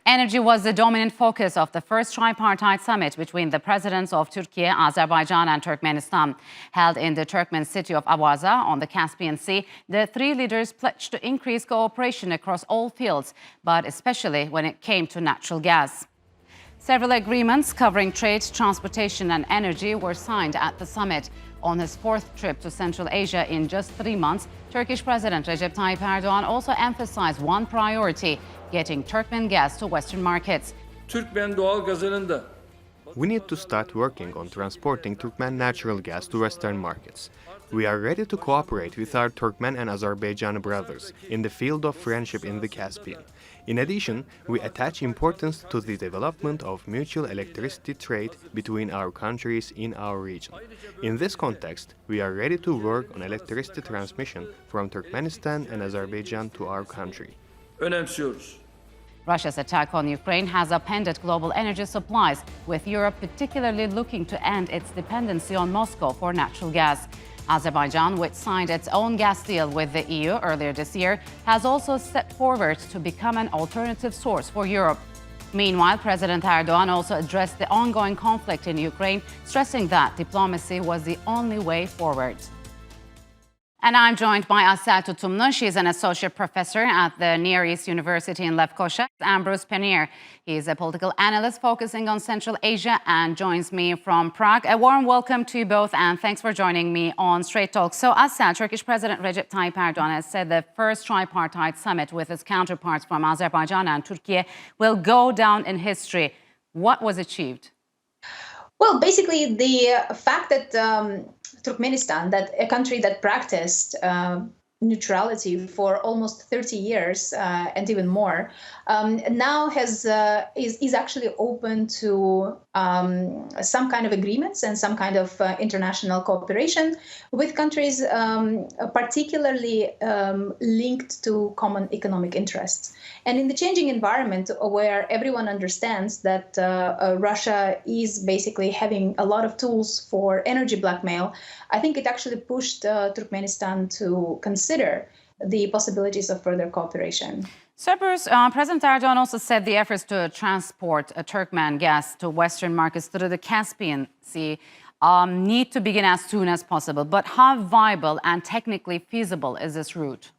Energy was the dominant focus of the first tripartite summit between the presidents of Turkiye, Azerbaijan and Turkmenistan. Held in the Turkmen city of Awaza on the Caspian Sea, the three leaders pledged to increase cooperation across all fields, but especially when it came to natural gas. Several agreements covering trade, transportation and energy were signed at the summit. On his fourth trip to Central Asia in just 3 months, Turkish President Recep Tayyip Erdogan also emphasized one priority: getting Turkmen gas to Western markets. Türkmen doğal gazının da We need to start working on transporting Turkmen natural gas to Western markets. We are ready to cooperate with our Turkmen and Azerbaijan brothers in the field of friendship in the Caspian. In addition, we attach importance to the development of mutual electricity trade between our countries in our region. In this context, we are ready to work on electricity transmission from Turkmenistan and Azerbaijan to our country. önemsiyoruz. Russia's attack on Ukraine has upended global energy supplies, with Europe particularly looking to end its dependency on Moscow for natural gas. Azerbaijan, which signed its own gas deal with the EU earlier this year, has also stepped forward to become an alternative source for Europe. Meanwhile, President Erdogan also addressed the ongoing conflict in Ukraine, stressing that diplomacy was the only way forward. And I'm joined by Asel Tutumlu. She's an associate professor at the Near East University in Lefkoşa. Ambrose Penier, he's a political analyst focusing on Central Asia and joins me from Prague. A warm welcome to you both and thanks for joining me on Straight Talk. So Asel, Turkish President Recep Tayyip Erdogan has said the first tripartite summit with his counterparts from Azerbaijan and Turkey will go down in history. What was achieved? Well, basically, the fact that Turkmenistan, that a country that practiced neutrality for almost 30 years and even more, now is actually open to some kind of agreements and some kind of international cooperation with countries particularly linked to common economic interests. And in the changing environment where everyone understands that Russia is basically having a lot of tools for energy blackmail, I think it actually pushed Turkmenistan to consider the possibilities of further cooperation. So, Bruce, President Erdogan also said the efforts to transport Turkmen gas to Western markets through the Caspian Sea need to begin as soon as possible. But how viable and technically feasible is this route?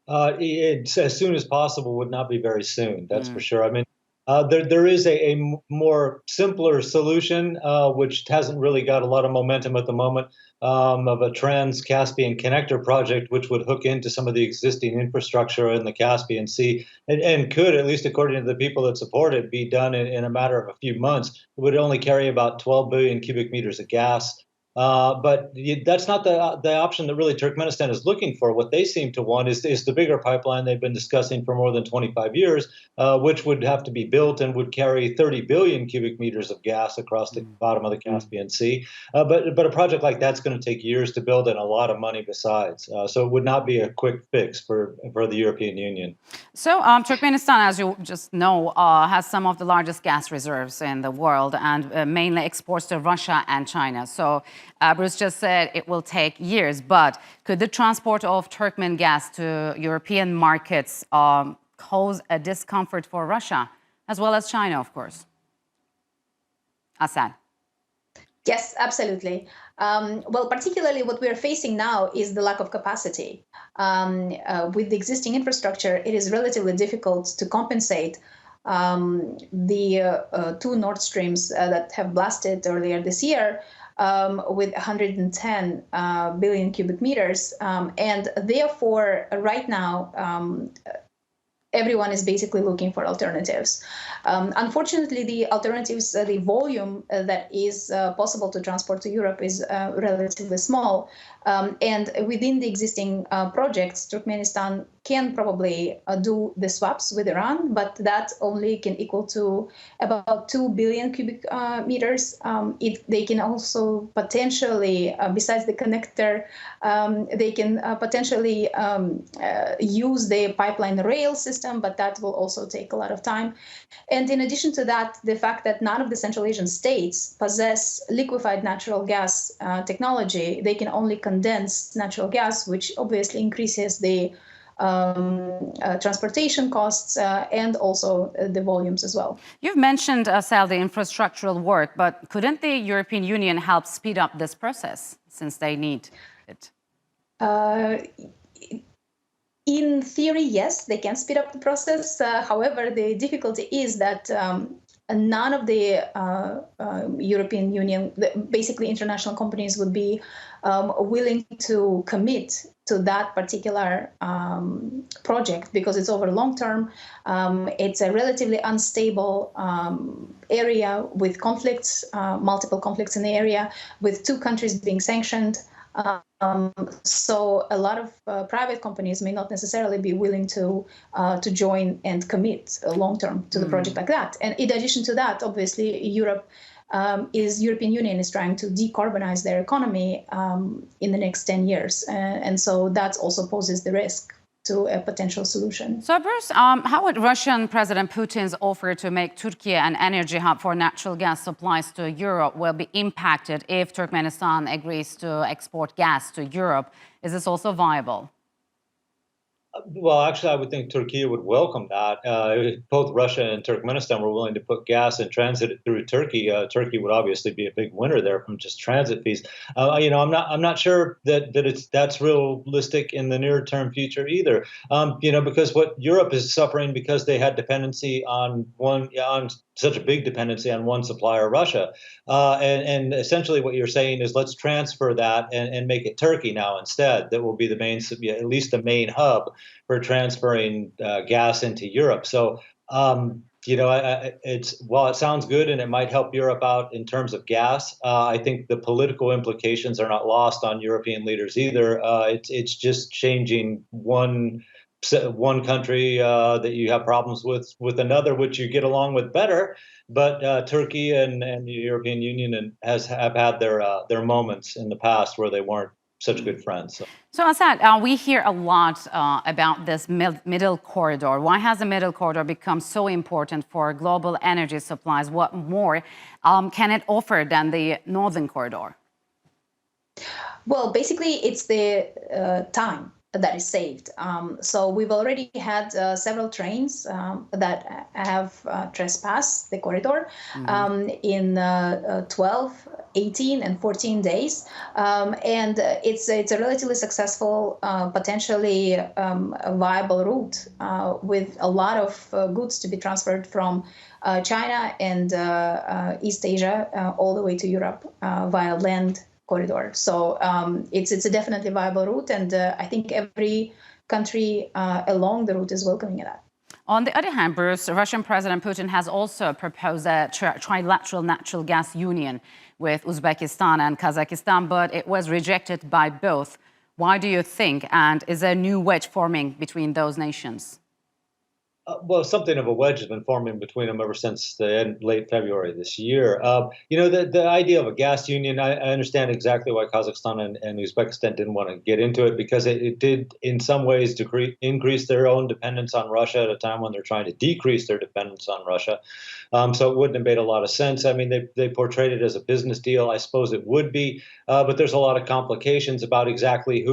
It's as soon as possible would not be very soon, that's for sure. I mean, there is a more simpler solution, which hasn't really got a lot of momentum at the moment, of a trans-Caspian connector project, which would hook into some of the existing infrastructure in the Caspian Sea and could, at least according to the people that support it, be done in a matter of a few months. It would only carry about 12 billion cubic meters of gas. But that's not the option that really Turkmenistan is looking for. What they seem to want is the bigger pipeline they've been discussing for more than 25 years, which would have to be built and would carry 30 billion cubic meters of gas across the bottom of the Caspian Sea. But a project like that's going to take years to build and a lot of money besides. So it would not be a quick fix for the European Union. So Turkmenistan, as you just know, has some of the largest gas reserves in the world and mainly exports to Russia and China. So Bruce just said it will take years, but could the transport of Turkmen gas to European markets cause a discomfort for Russia, as well as China, of course? Asel. Yes, absolutely. Well, particularly what we're facing now is the lack of capacity. With the existing infrastructure, it is relatively difficult to compensate the two Nord Streams that have blasted earlier this year with 110 billion cubic meters. And therefore, right now, everyone is basically looking for alternatives. Unfortunately, the alternatives, the volume that is possible to transport to Europe is relatively small. And within the existing projects, Turkmenistan can probably do the swaps with Iran, but that only can equal to about 2 billion cubic meters. They can also potentially, besides the connector, they can potentially use the pipeline rail system, but that will also take a lot of time. And in addition to that, the fact that none of the Central Asian states possess liquefied natural gas technology, they can only condense natural gas, which obviously increases the transportation costs, and also the volumes as well. You've mentioned, Sal, the infrastructural work, but couldn't the European Union help speed up this process since they need it? In theory, yes, they can speed up the process. However, the difficulty is that none of the European Union, basically international companies, would be willing to commit to that particular project because it's over long term. It's a relatively unstable area with conflicts, multiple conflicts in the area, with two countries being sanctioned. So a lot of private companies may not necessarily be willing to join and commit long term to the project like that. And in addition to that, obviously, European Union is trying to decarbonize their economy in the next 10 years, and so that also poses the risk to a potential solution. So, Bruce, how would Russian President Putin's offer to make Turkey an energy hub for natural gas supplies to Europe will be impacted if Turkmenistan agrees to export gas to Europe? Is this also viable? Well, actually, I would think Turkey would welcome that. Both Russia and Turkmenistan were willing to put gas in transit through Turkey. Turkey would obviously be a big winner there from just transit fees. I'm not sure that that's realistic in the near term future either. Because what Europe is suffering because they had dependency on such a big dependency on one supplier, Russia. And essentially what you're saying is let's transfer that and make it Turkey now instead. That will be the main, at least the main hub for transferring gas into Europe. So, while it sounds good and it might help Europe out in terms of gas, I think the political implications are not lost on European leaders either. It's just changing one country that you have problems with another, which you get along with better. But Turkey and the European Union have had their moments in the past where they weren't such good friends. So Assad, we hear a lot about this middle corridor. Why has the middle corridor become so important for global energy supplies? What more can it offer than the northern corridor? Well, basically, it's the time that is saved. So we've already had several trains that have trespassed the corridor in 12, 18, and 14 days. And it's a relatively successful, potentially viable route with a lot of goods to be transferred from China and East Asia all the way to Europe via land corridor. So it's a definitely viable route, and I think every country along the route is welcoming that. On the other hand, Bruce, Russian President Putin has also proposed a trilateral natural gas union with Uzbekistan and Kazakhstan, but it was rejected by both. Why do you think? And is there a new wedge forming between those nations? Well, something of a wedge has been forming between them ever since late February this year. The idea of a gas union, I understand exactly why Kazakhstan and Uzbekistan didn't want to get into it, because it did in some ways increase their own dependence on Russia at a time when they're trying to decrease their dependence on Russia. So it wouldn't have made a lot of sense. I mean, they portrayed it as a business deal. I suppose it would be, but there's a lot of complications about exactly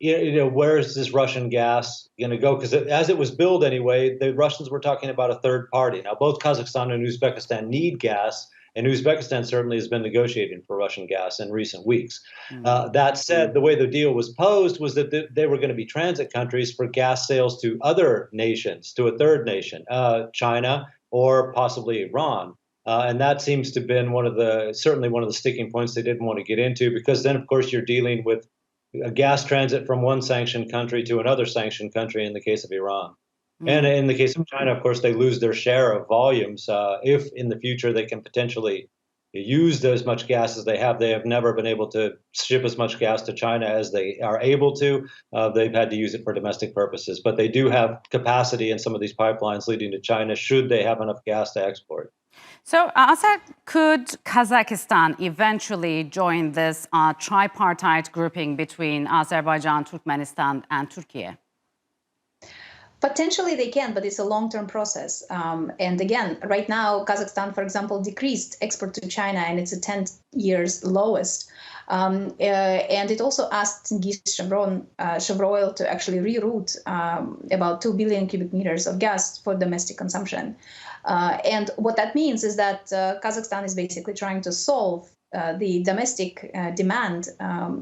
where is this Russian gas going to go? Because as it was billed anyway, the Russians were talking about a third party. Now, both Kazakhstan and Uzbekistan need gas, and Uzbekistan certainly has been negotiating for Russian gas in recent weeks. That said, the way the deal was posed was that they were going to be transit countries for gas sales to other nations, to a third nation, China or possibly Iran. And that seems to have been certainly one of the sticking points they didn't want to get into, because then, of course, you're dealing with a gas transit from one sanctioned country to another sanctioned country in the case of Iran. And in the case of China, of course, they lose their share of volumes. If in the future they can potentially use as much gas as they have never been able to ship as much gas to China as they are able to. They've had to use it for domestic purposes. But they do have capacity in some of these pipelines leading to China should they have enough gas to export. So, Assad, could Kazakhstan eventually join this tripartite grouping between Azerbaijan, Turkmenistan, and Turkey? Potentially they can, but it's a long-term process. And again, right now, Kazakhstan, for example, decreased export to China, and it's a 10 years lowest. And it also asked Chevron to actually reroute about 2 billion cubic meters of gas for domestic consumption. And what that means is that Kazakhstan is basically trying to solve the domestic demand,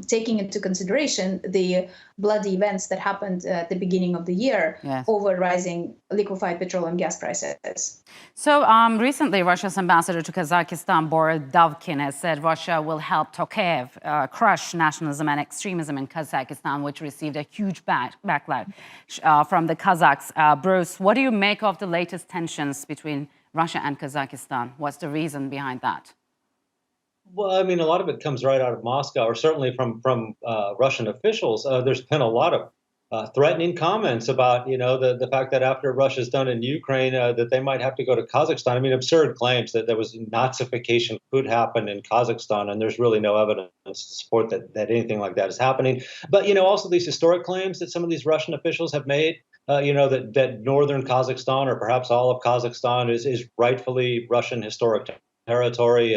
taking into consideration the bloody events that happened at the beginning of the year over rising liquefied petrol and gas prices. So recently, Russia's ambassador to Kazakhstan, Boris Davkin, has said Russia will help Tokayev crush nationalism and extremism in Kazakhstan, which received a huge backlash from the Kazakhs. Bruce, what do you make of the latest tensions between Russia and Kazakhstan? What's the reason behind that? Well, I mean, a lot of it comes right out of Moscow, or certainly from Russian officials. There's been a lot of threatening comments about, the fact that after Russia's done in Ukraine, that they might have to go to Kazakhstan. I mean, absurd claims that there was Nazification could happen in Kazakhstan, and there's really no evidence to support that anything like that is happening. But, also these historic claims that some of these Russian officials have made, that northern Kazakhstan, or perhaps all of Kazakhstan, is rightfully Russian historic territory,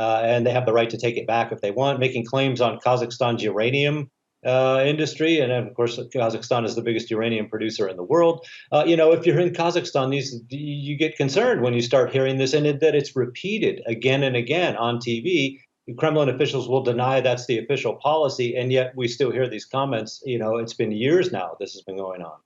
and they have the right to take it back if they want, making claims on Kazakhstan's uranium industry. And of course, Kazakhstan is the biggest uranium producer in the world. If you're in Kazakhstan, you get concerned when you start hearing this, and that it's repeated again and again on TV. Kremlin officials will deny that's the official policy, and yet we still hear these comments. It's been years now this has been going on.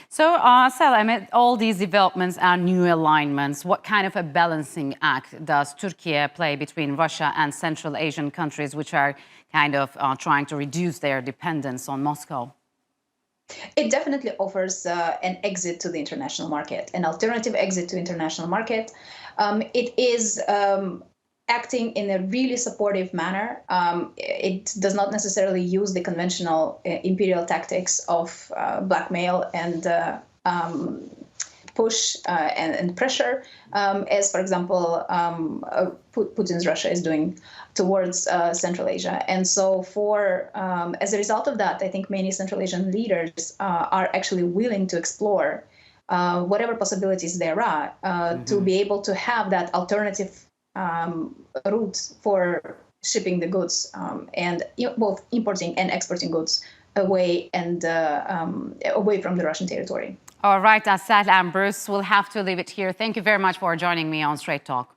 So, Sel, amid all these developments and new alignments, what kind of a balancing act does Turkey play between Russia and Central Asian countries, which are kind of trying to reduce their dependence on Moscow? It definitely offers an exit to the international market, an alternative exit to international market. It is acting in a really supportive manner. It does not necessarily use the conventional imperial tactics of blackmail and push and pressure, as, for example, Putin's Russia is doing towards Central Asia. And so as a result of that, I think many Central Asian leaders are actually willing to explore whatever possibilities there are to be able to have that alternative route for shipping the goods and both importing and exporting goods away from the Russian territory. All right, Asad and Bruce, we'll have to leave it here. Thank you very much for joining me on Straight Talk.